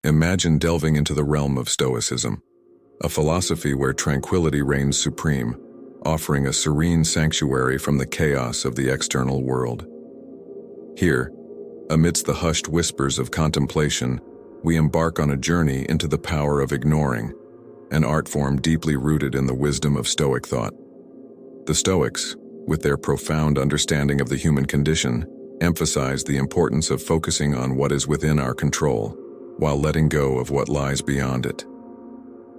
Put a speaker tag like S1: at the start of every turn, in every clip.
S1: Imagine delving into the realm of Stoicism, a philosophy where tranquility reigns supreme, offering a serene sanctuary from the chaos of the external world. Here, amidst the hushed whispers of contemplation, we embark on a journey into the power of ignoring, an art form deeply rooted in the wisdom of Stoic thought. The Stoics, with their profound understanding of the human condition, emphasize the importance of focusing on what is within our control, while letting go of what lies beyond it.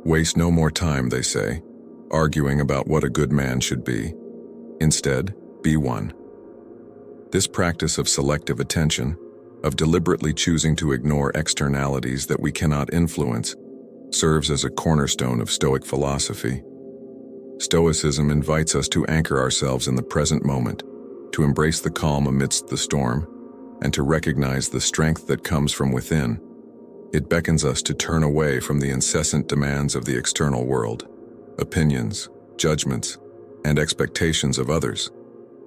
S1: Waste no more time, they say, arguing about what a good man should be. Instead, be one. This practice of selective attention, of deliberately choosing to ignore externalities that we cannot influence, serves as a cornerstone of Stoic philosophy. Stoicism invites us to anchor ourselves in the present moment, to embrace the calm amidst the storm, and to recognize the strength that comes from within. It beckons us to turn away from the incessant demands of the external world, opinions, judgments, and expectations of others,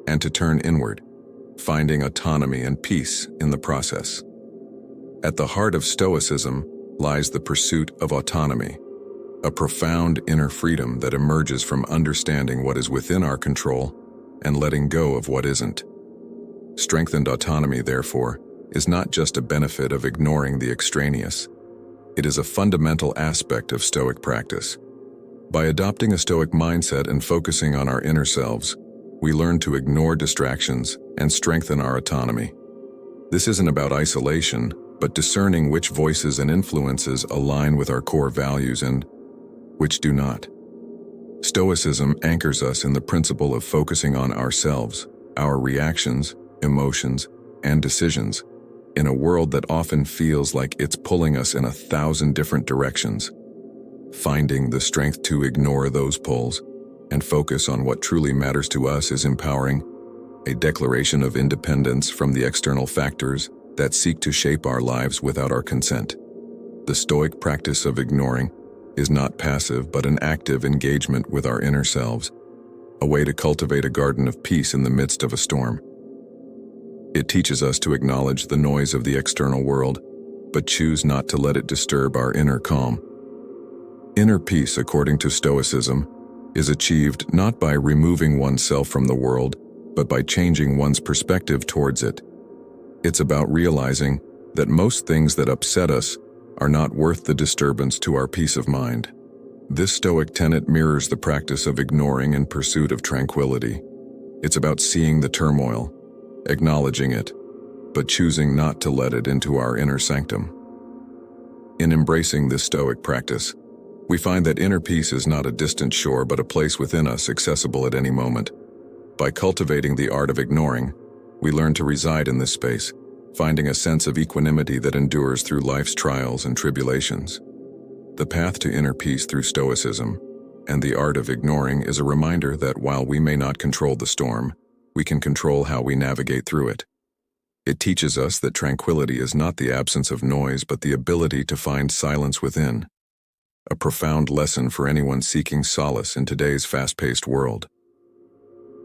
S1: and to turn inward, finding autonomy and peace in the process. At the heart of Stoicism lies the pursuit of autonomy, a profound inner freedom that emerges from understanding what is within our control and letting go of what isn't. Strengthened autonomy, therefore, is not just a benefit of ignoring the extraneous. It is a fundamental aspect of Stoic practice. By adopting a Stoic mindset and focusing on our inner selves, we learn to ignore distractions and strengthen our autonomy. This isn't about isolation, but discerning which voices and influences align with our core values and which do not. Stoicism anchors us in the principle of focusing on ourselves, our reactions, emotions, and decisions, in a world that often feels like it's pulling us in 1,000 different directions. Finding the strength to ignore those pulls and focus on what truly matters to us is empowering, a declaration of independence from the external factors that seek to shape our lives without our consent. The Stoic practice of ignoring is not passive but an active engagement with our inner selves, a way to cultivate a garden of peace in the midst of a storm. It teaches us to acknowledge the noise of the external world, but choose not to let it disturb our inner calm. Inner peace, according to Stoicism, is achieved not by removing oneself from the world, but by changing one's perspective towards it. It's about realizing that most things that upset us are not worth the disturbance to our peace of mind. This Stoic tenet mirrors the practice of ignoring in pursuit of tranquility. It's about seeing the turmoil, acknowledging it, but choosing not to let it into our inner sanctum. In embracing this Stoic practice, we find that inner peace is not a distant shore but a place within us accessible at any moment. By cultivating the art of ignoring, we learn to reside in this space, finding a sense of equanimity that endures through life's trials and tribulations. The path to inner peace through Stoicism and the art of ignoring is a reminder that while we may not control the storm, we can control how we navigate through it. It teaches us that tranquility is not the absence of noise but the ability to find silence within, a profound lesson for anyone seeking solace in today's fast-paced world.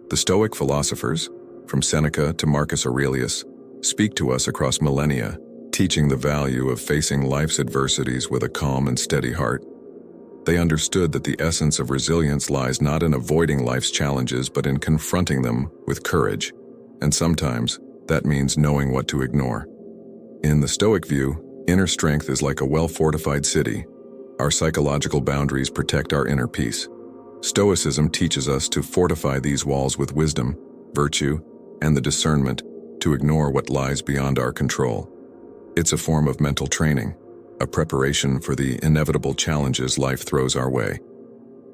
S1: The Stoic philosophers, from Seneca to Marcus Aurelius, speak to us across millennia, teaching the value of facing life's adversities with a calm and steady heart. They understood that the essence of resilience lies not in avoiding life's challenges but in confronting them with courage, and sometimes that means knowing what to ignore. In the Stoic view, inner strength is like a well-fortified city. Our psychological boundaries protect our inner peace. Stoicism teaches us to fortify these walls with wisdom, virtue, and the discernment to ignore what lies beyond our control. It's a form of mental training, a preparation for the inevitable challenges life throws our way.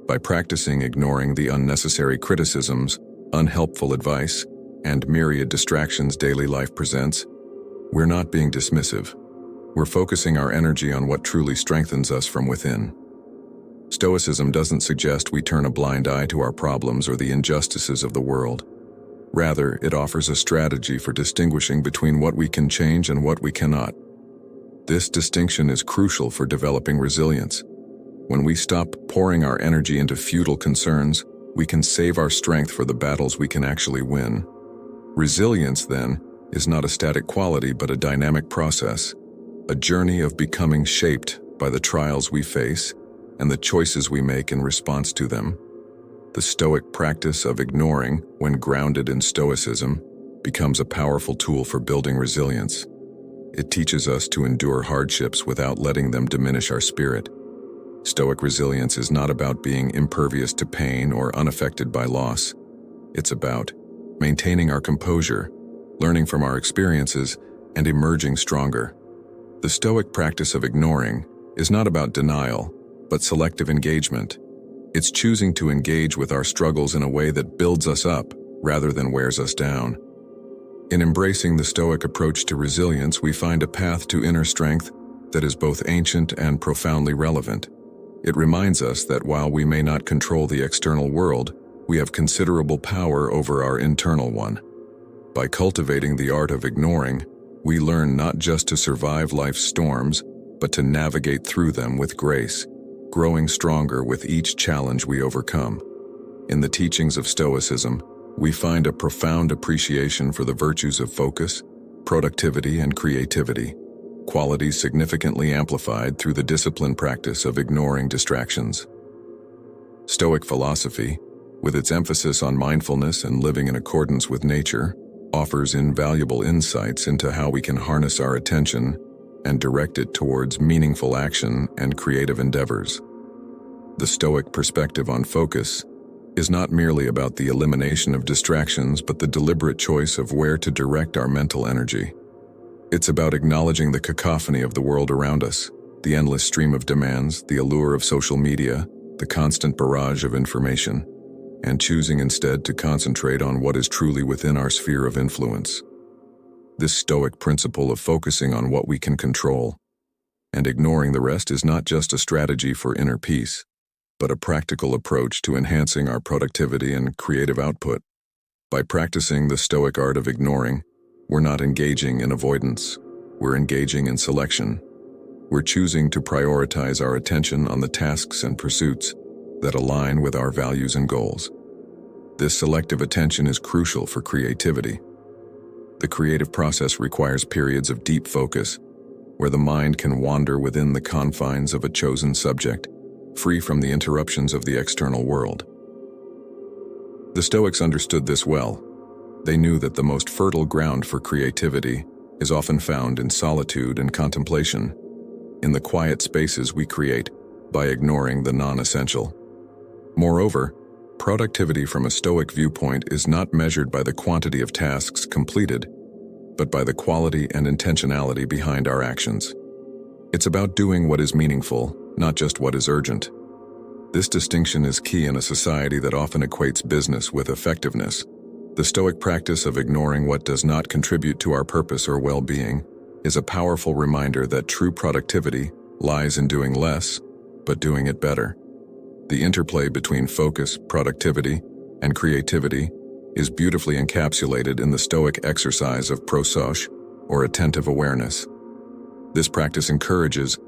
S1: By practicing ignoring the unnecessary criticisms, unhelpful advice, and myriad distractions daily life presents, we're not being dismissive. We're focusing our energy on what truly strengthens us from within. Stoicism doesn't suggest we turn a blind eye to our problems or the injustices of the world. Rather, it offers a strategy for distinguishing between what we can change and what we cannot. This distinction is crucial for developing resilience. When we stop pouring our energy into futile concerns, we can save our strength for the battles we can actually win. Resilience, then, is not a static quality but a dynamic process, a journey of becoming shaped by the trials we face and the choices we make in response to them. The Stoic practice of ignoring, when grounded in Stoicism, becomes a powerful tool for building resilience. It teaches us to endure hardships without letting them diminish our spirit. Stoic resilience is not about being impervious to pain or unaffected by loss. It's about maintaining our composure, learning from our experiences, and emerging stronger. The Stoic practice of ignoring is not about denial, but selective engagement. It's choosing to engage with our struggles in a way that builds us up rather than wears us down. In embracing the Stoic approach to resilience, we find a path to inner strength that is both ancient and profoundly relevant. It reminds us that while we may not control the external world, we have considerable power over our internal one. By cultivating the art of ignoring, we learn not just to survive life's storms, but to navigate through them with grace, growing stronger with each challenge we overcome. In the teachings of Stoicism, we find a profound appreciation for the virtues of focus, productivity, and creativity, qualities significantly amplified through the disciplined practice of ignoring distractions. Stoic philosophy, with its emphasis on mindfulness and living in accordance with nature, offers invaluable insights into how we can harness our attention and direct it towards meaningful action and creative endeavors. The Stoic perspective on focus is not merely about the elimination of distractions, but the deliberate choice of where to direct our mental energy. It's about acknowledging the cacophony of the world around us, the endless stream of demands, the allure of social media, the constant barrage of information, and choosing instead to concentrate on what is truly within our sphere of influence. This Stoic principle of focusing on what we can control and ignoring the rest is not just a strategy for inner peace, but a practical approach to enhancing our productivity and creative output. By practicing the Stoic art of ignoring, we're not engaging in avoidance, we're engaging in selection. We're choosing to prioritize our attention on the tasks and pursuits that align with our values and goals. This selective attention is crucial for creativity. The creative process requires periods of deep focus, where the mind can wander within the confines of a chosen subject, free from the interruptions of the external world. The Stoics understood this well. They knew that the most fertile ground for creativity is often found in solitude and contemplation, in the quiet spaces we create by ignoring the non-essential. Moreover, productivity from a Stoic viewpoint is not measured by the quantity of tasks completed, but by the quality and intentionality behind our actions. It's about doing what is meaningful, not just what is urgent. This distinction is key in a society that often equates business with effectiveness. The Stoic practice of ignoring what does not contribute to our purpose or well-being is a powerful reminder that true productivity lies in doing less, but doing it better. The interplay between focus, productivity, and creativity is beautifully encapsulated in the Stoic exercise of prosauche, or attentive awareness. This practice encourages